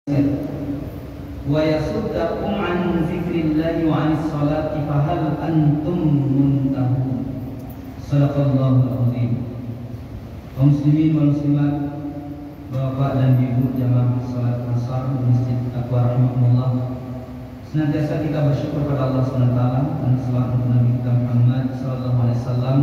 wa yasuddakum an dzikrillahi wa 'anis salati fahal antum muntahun. Shadaqallahul azim. Kaum muslimin wal muslimat, Bapak dan Ibu jamaah salat Asar di Masjid Taqwa rahimahumullah. Senantiasa kita bersyukur pada Allah SWT dan salawat untuk Nabi kita Muhammad sallallahu alaihi wasallam.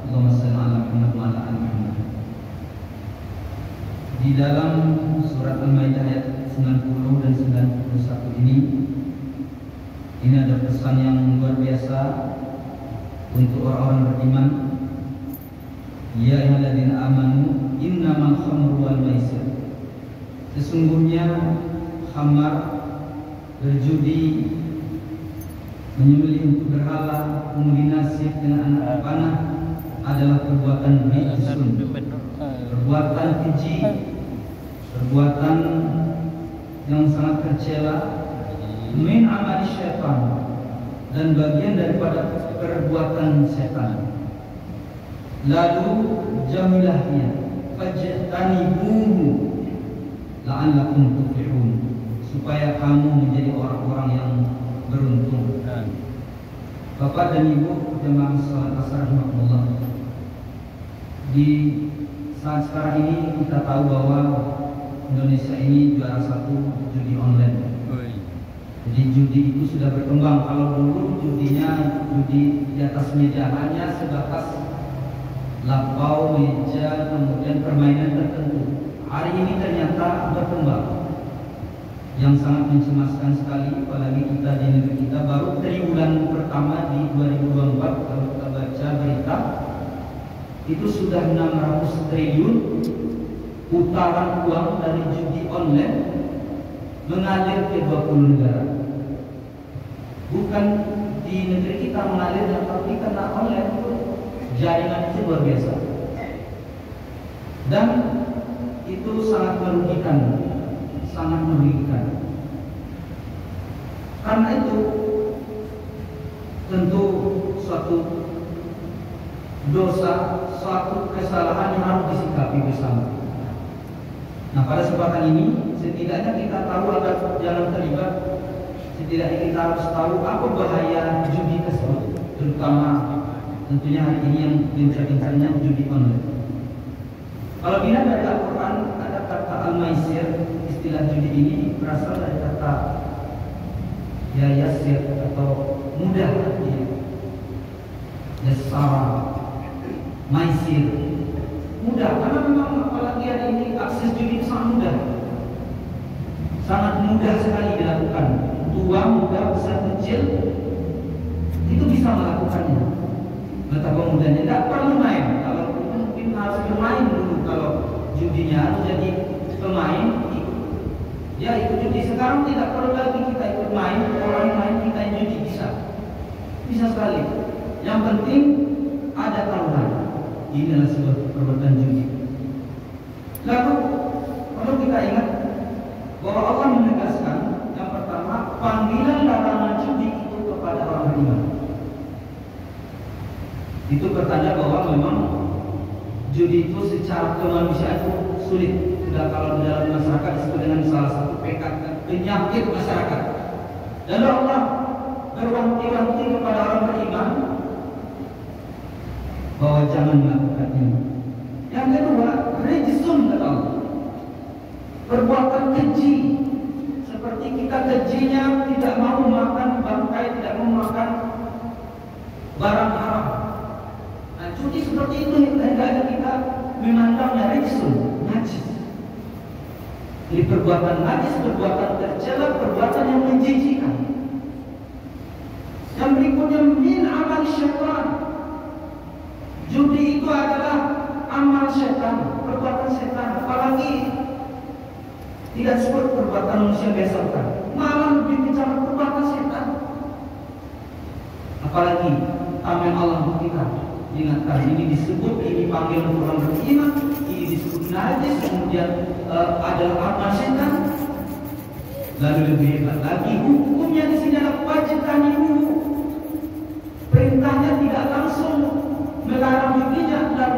Allahumma shalli ala Muhammad wa ala ali Muhammad. Di dalam surat Al-Maidah ayat 90 dan 91 ini ada pesan yang luar biasa untuk orang-orang beriman. Ya ayyuhalladzina amanu innamal khamru wal maisir. Sesungguhnya khamar, berjudi, menyembelih untuk berhala, mengundi nasib dengan anak panah adalah perbuatan rijsun, perbuatan keji, perbuatan yang sangat tercela, min amali syaitan, dan bagian daripada perbuatan setan. Lalu jamilahnya fajtanibuhu la'allakum tuflihun, supaya kamu menjadi orang-orang yang beruntung. Bapak dan Ibu jemaah salat Asar rahimahullah, di saat sekarang ini kita tahu bahwa Indonesia ini juara satu judi online. Jadi judi itu sudah berkembang. Kalau dulu judinya judi di atas meja, hanya sebatas lapau, meja, kemudian permainan tertentu. Hari ini ternyata berkembang, yang sangat mencemaskan sekali. Apalagi kita di negeri kita baru triwulan pertama di 2024, kalau kita baca berita itu sudah 600 triliun putaran uang dari judi online mengalir ke 20 negara. Bukan di negeri kita mengalir, tapi karena online itu jaringan itu luar biasa, dan itu sangat merugikan, sangat merugikan. Karena itu tentu suatu dosa, suatu kesalahan yang harus disikapi bersama. Nah, pada kesempatan ini setidaknya kita tahu agar jangan terlibat. Setidaknya kita harus tahu apa bahaya judi tersebut, terutama tentunya hari ini yang gencar-gencarnya judi online. Kalau dilihat dari Al-Quran, ada kata al-maisir. Istilah judi ini berasal dari kata yasir atau mudah, yasara, maisir, mudah. Karena memang apalagi hari ini akses judi itu sangat mudah sekali dilakukan. Tua, muda, besar, kecil itu bisa melakukannya. Betapa mudahnya, tidak perlu main. Kalau mungkin harus bermain dulu, kalau judinya harus jadi pemain, ya ikut judi. Sekarang tidak perlu lagi kita ikut main, orang main kita yang judi, bisa sekali. Yang penting ada tahunan, ini adalah sebuah perbuatan judi. Lalu perlu kita ingat bahwa Allah menegaskan yang pertama, panggilan larangan judi itu kepada orang beriman. Itu bertanda bahwa memang judi itu secara kemanusiaan itu sulit. Sudah kalau di dalam masyarakat disebut dengan salah satu penyakit masyarakat. Dan Allah berwanti-wanti kepada orang beriman bahwa jangan melakukannya. Yang kedua, rijsun kata Allah, perbuatan keji. Seperti kita kejinya tidak mau makan bangkai, tidak mau makan barang haram. Nah, judi seperti itu hendaknya kita memandangnya rijsun, najis. Jadi perbuatan najis, perbuatan tercela, perbuatan yang menjijikkan. Yang berikutnya, min amal syaitan. Judi itu adalah amal syaitan, perbuatan setan. Apalagi tidak seperti perbuatan manusia biasa, bukan. Malah lebih bicara perbuatan setan. Apalagi amal Allah untuk kita. Ingatkan, ini disebut, ini panggilan orang beriman, ini disebut najis, kemudian adalah amal setan. Lalu lebih hebat lagi, hukumnya di sini adalah wajib tanimu. Perintahnya tidak langsung melarang judinya, dan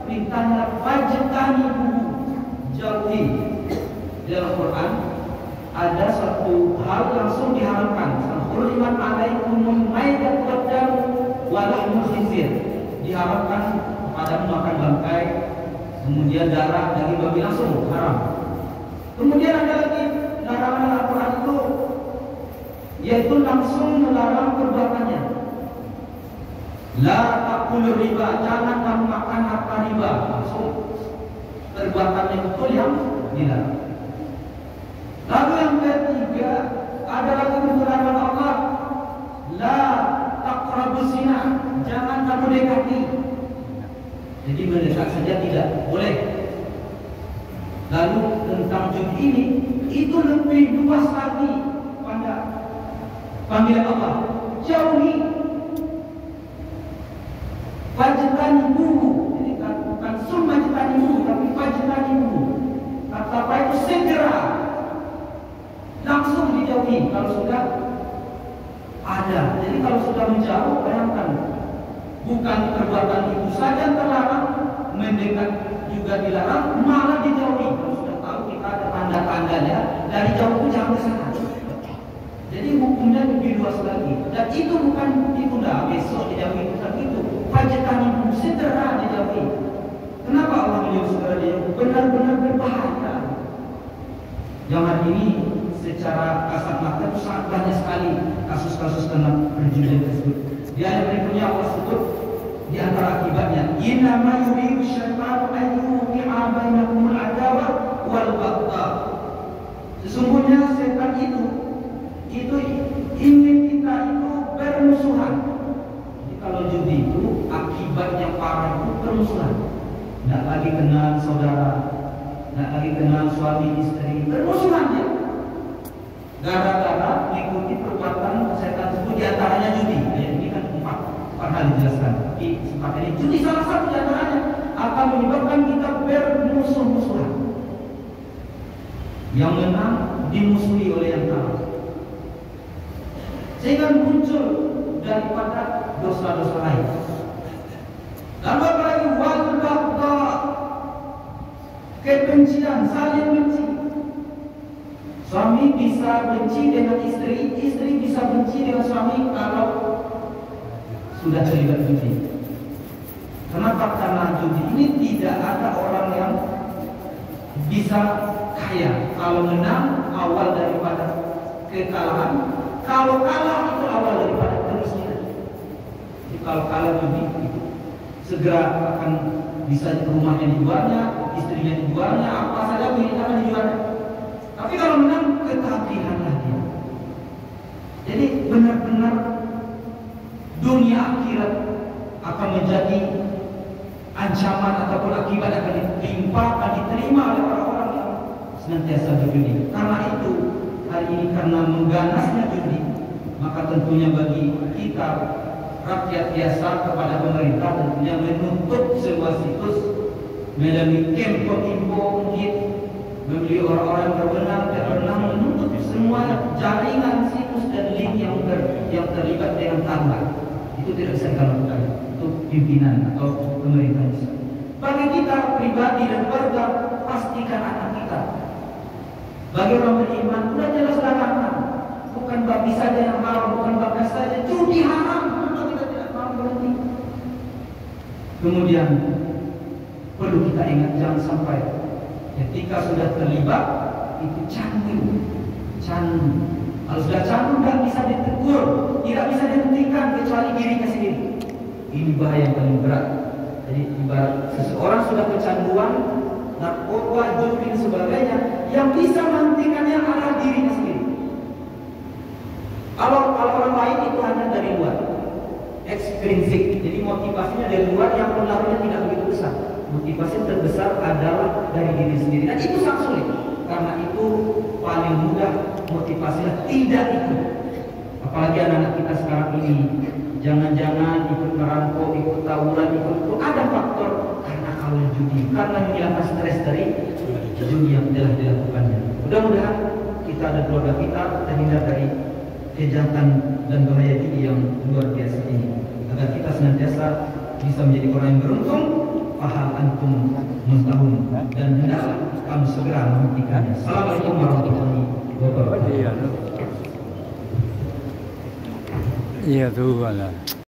perintahnya wajib tanimu, jauhi. Di Al-Quran hal langsung diharamkan. Hurrimat alaikumul maitat wad dam wa lahmul khinzir. Diharamkan pada makan bangkai, kemudian darah daging babi langsung haram. Kemudian ada lagi larangan Al-Quran itu, yaitu langsung melarang perbuatannya. La taqulu riba, jangan kamu makan harta riba. Langsung perbuatannya betul yang dilarang. Lalu yang ketiga ada lagi larangan Allah, la taqrabus zina, jangan kamu dekati. Jadi mendekat saja tidak boleh. Lalu tentang judi ini, itu lebih luas lagi pada panggilan Allah. Jauhi, fajtanibuhu. Jadi bukan summa jtanibuhu, tapi fajtanibuhu. Kata apa itu? Segera, langsung dijauhi kalau sudah ada. Jadi kalau sudah menjauh, bayangkan, bukan perbuatan itu saja terlarang, mendekat juga dilarang, malah dijauhi. Kalau sudah tahu kita ada tanda-tandanya, dari jauh pun jangan ke sana. Jadi hukumnya lebih luas lagi. Dan itu bukan ditunda, besok dijauhi, bukan itu. Fajtani segera dijauhi. Kenapa Allah menyuruh segera dijauhi? Benar-benar berbahaya. Jangan ini secara kasat mata itu sangat banyak sekali kasus-kasus tentang perjudian tersebut. Di ayat berikutnya Allah sebut di antara akibatnya, innama yuridu syaitanu an yuqi'a bainakumul adawah wal baghdha. Sesungguhnya setan itu ingin kita itu bermusuhan. Jadi kalau judi itu akibatnya parah itu bermusuhan. Tidak lagi kenal saudara, tidak lagi kenal suami istri, bermusuhan dia. Gara-gara mengikuti perbuatan setan tersebut, diantaranya judi. Ini kan empat hal dijelaskan di kesempatan ini. Judi salah satu diantaranya akan menyebabkan kita bermusuh-musuhan. Yang menang dimusuhi oleh yang kalah, sehingga muncul daripada dosa-dosa lain. Lalu apalagi wal baghdha, kebencian, saling benci. Suami bisa benci dengan istri, istri bisa benci dengan suami kalau sudah terlibat judi. Kenapa? Karena judi ini tidak ada orang yang bisa kaya. Kalau menang awal daripada kekalahan, kalau kalah itu awal daripada kemiskinan. Jadi kalau kalah judi itu segera akan bisa rumahnya dijualnya, istrinya dijualnya, apa saja miliknya akan dijualnya. Tapi kalau menang, ketagihanlah dia. Jadi benar-benar dunia akhirat akan menjadi ancaman ataupun akibat akan ditimpa, akan diterima oleh orang-orang yang senantiasa berjudi. Karena itu hari ini karena mengganasnya judi, maka tentunya bagi kita rakyat biasa kepada pemerintah tentunya menutup sebuah situs melalui info mungkin, membeli orang-orang berwenang dan berwenang menutup semua jaringan situs dan link yang terlibat dengan tambah. Itu tidak bisa dilakukan untuk pimpinan atau pemerintah bisa. Bagi kita pribadi dan keluarga, pastikan anak kita. Bagi orang beriman, sudah jelas larangan. Bukan babi saja yang haram, bukan babi saja, judi haram. Maka kita tidak mau berhenti. Kemudian perlu kita ingat, jangan sampai ketika sudah terlibat itu candu. Kalau sudah candu tidak bisa ditegur, tidak bisa dihentikan kecuali dirinya sendiri. Ini bahaya yang paling berat. Jadi ibarat seseorang sudah kecanduan narkoba, judi dan sebagainya, yang bisa menghentikannya adalah dirinya sendiri. Kalau orang lain itu hanya dari luar, ekstrinsik, jadi motivasinya dari luar yang pengaruhnya tidak begitu besar. Motivasi terbesar adalah dari diri sendiri. Dan itu sangat sulit. Karena itu paling mudah motivasinya tidak ikut. Apalagi anak-anak kita sekarang ini, jangan-jangan ikut merampok, ikut tawuran, ikut itu ada faktor karena kawan judi, karena menghilangkan stres dari judi yang telah dilakukannya. Mudah-mudahan kita dan keluarga kita terhindar dari kejahatan dan bahaya judi yang luar biasa ini, agar kita senantiasa bisa menjadi orang yang beruntung. Fahal antum muntahun, dan hendaklah kamu segera menghentikannya. Assalamualaikum warahmatullahi wabarakatuh. Iya tuh, alah.